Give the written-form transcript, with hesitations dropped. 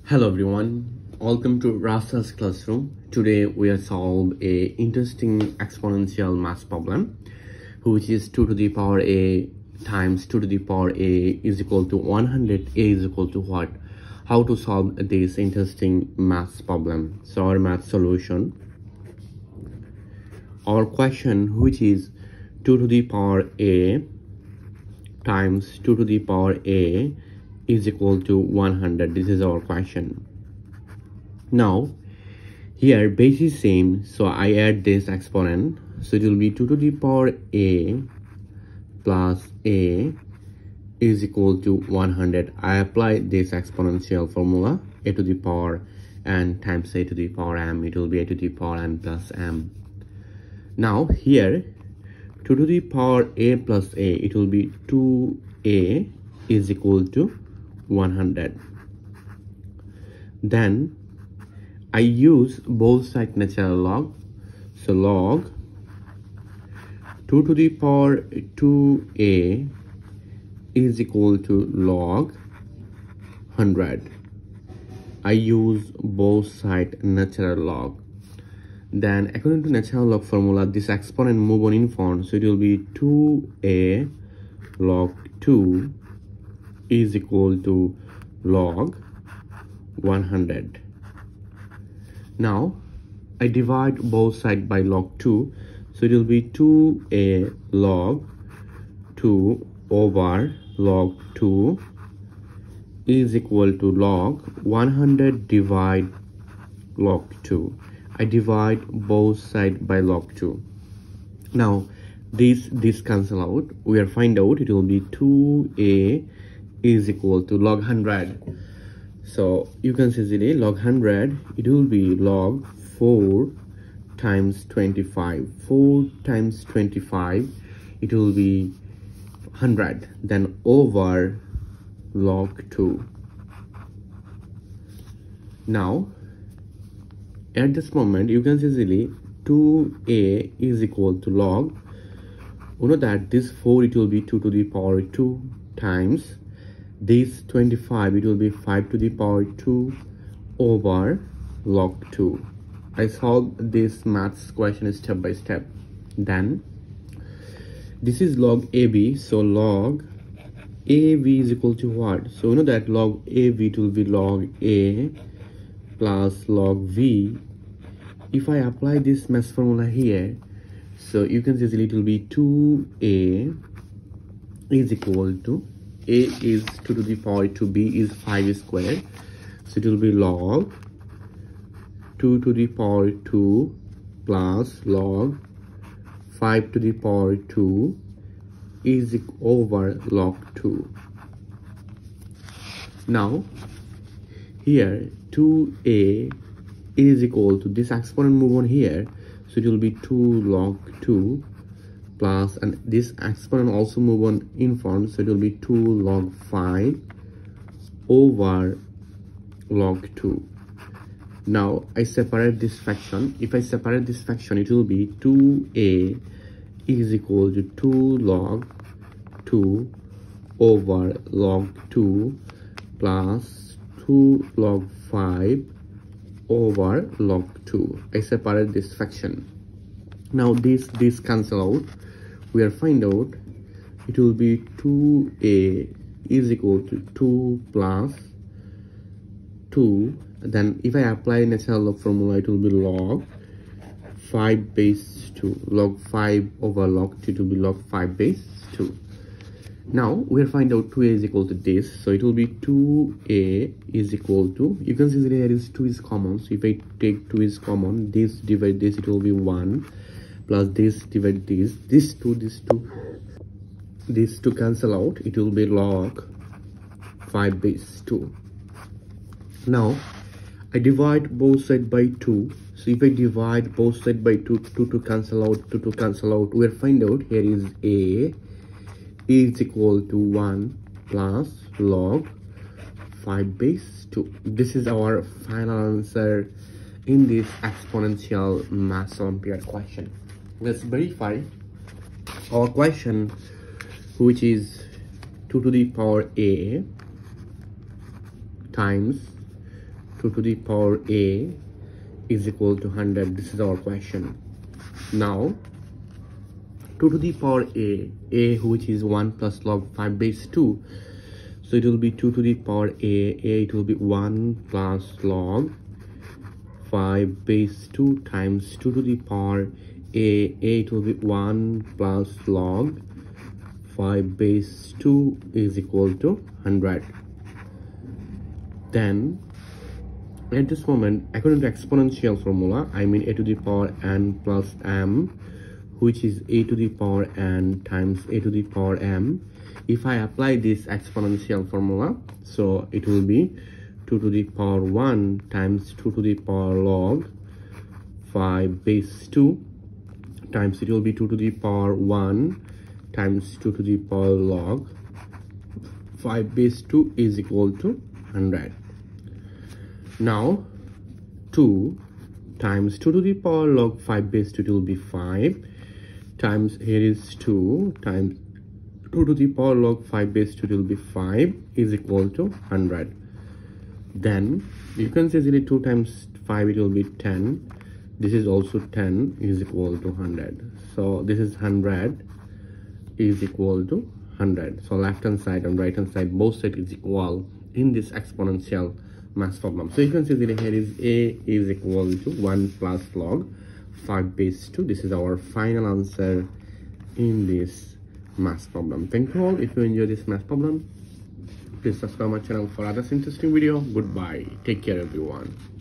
Hello everyone, welcome to Rashel's classroom. Today we are solve a interesting exponential maths problem, which is 2 to the power a times 2 to the power a is equal to 100. A is equal to what? How to solve this interesting maths problem? So our math solution, our question, which is 2 to the power a times 2 to the power a is equal to 100. This is our question. Now here base is same, so I add this exponent, so it will be 2 to the power a plus a is equal to 100. I apply this exponential formula, a to the power n times a to the power m. It will be a to the power n plus m. Now here 2 to the power a plus a, it will be 2a is equal to 100. Then I use both side natural log, so log 2 to the power 2a is equal to log 100. I use both side natural log. Then according to natural log formula, this exponent move on in front, so it will be 2a log 2 is equal to log 100. Now I divide both sides by log 2, so it will be 2a log 2 over log 2 is equal to log 100 divide log 2. I divide both sides by log 2. Now this cancel out. We are find out it will be 2a is equal to log 100. So you can see easily log 100, it will be log 4 times 25. 4 times 25, it will be 100. Then over log 2. Now at this moment you can see easily 2a is equal to log, you know that this 4 it will be 2 to the power 2 times this 25, it will be 5 to the power 2 over log 2. I solve this maths question step by step. Then this is log ab, so log av is equal to what? So you know that log av it will be log a plus log v. If I apply this math formula here, so you can see it will be 2a is equal to a is 2 to the power 2, b is 5 squared, so it will be log 2 to the power 2 plus log 5 to the power 2 is over log 2. Now here 2a is equal to this exponent move on here, so it will be 2 log 2 plus, and this exponent also move on in front, so it will be 2 log 5 over log 2. Now I separate this fraction. If I separate this fraction, it will be 2a is equal to 2 log 2 over log 2 plus 2 log 5 over log 2. I separate this fraction. Now this cancel out. We are find out it will be 2a is equal to 2 plus 2. Then if I apply natural log formula, it will be log 5 base 2. Log 5 over log 2 to be log 5 base 2. Now we'll find out 2a is equal to this, so it will be 2a is equal to, you can see here is 2 is common, so if I take 2 is common, this divide this, it will be 1 plus this divide this 2 cancel out, it will be log 5 base 2. Now I divide both sides by 2, so if I divide both sides by 2, 2 to cancel out, 2 to cancel out, we'll find out here is a is equal to 1 plus log 5 base 2. This is our final answer in this exponential maths Olympiad question. Let's verify our question, which is 2 to the power a times 2 to the power a is equal to 100. This is our question. Now 2 to the power a which is 1 plus log 5 base 2, so it will be 2 to the power a, it will be 1 plus log 5 base 2 times 2 to the power a, it will be 1 plus log 5 base 2 is equal to 100. Then at this moment, according to exponential formula, I mean a to the power n plus m, which is a to the power n times a to the power m. If I apply this exponential formula, so it will be 2 to the power 1 times 2 to the power log 5 base 2 times it will be 2 to the power 1 times 2 to the power log 5 base 2 is equal to 100. Now 2 times 2 to the power log 5 base 2, it will be 5 times here is 2 times 2 to the power log 5 base 2, it will be 5 is equal to 100. Then you can say 2 times 5, it will be 10. This is also 10 is equal to 100. So this is 100 is equal to 100. So left hand side and right hand side both sides is equal in this exponential math problem. So you can see that here is a is equal to 1 plus log 5 base 2. This is our final answer in this math problem. Thank you all. If you enjoy this math problem, please subscribe my channel for other interesting video. Goodbye. Take care everyone.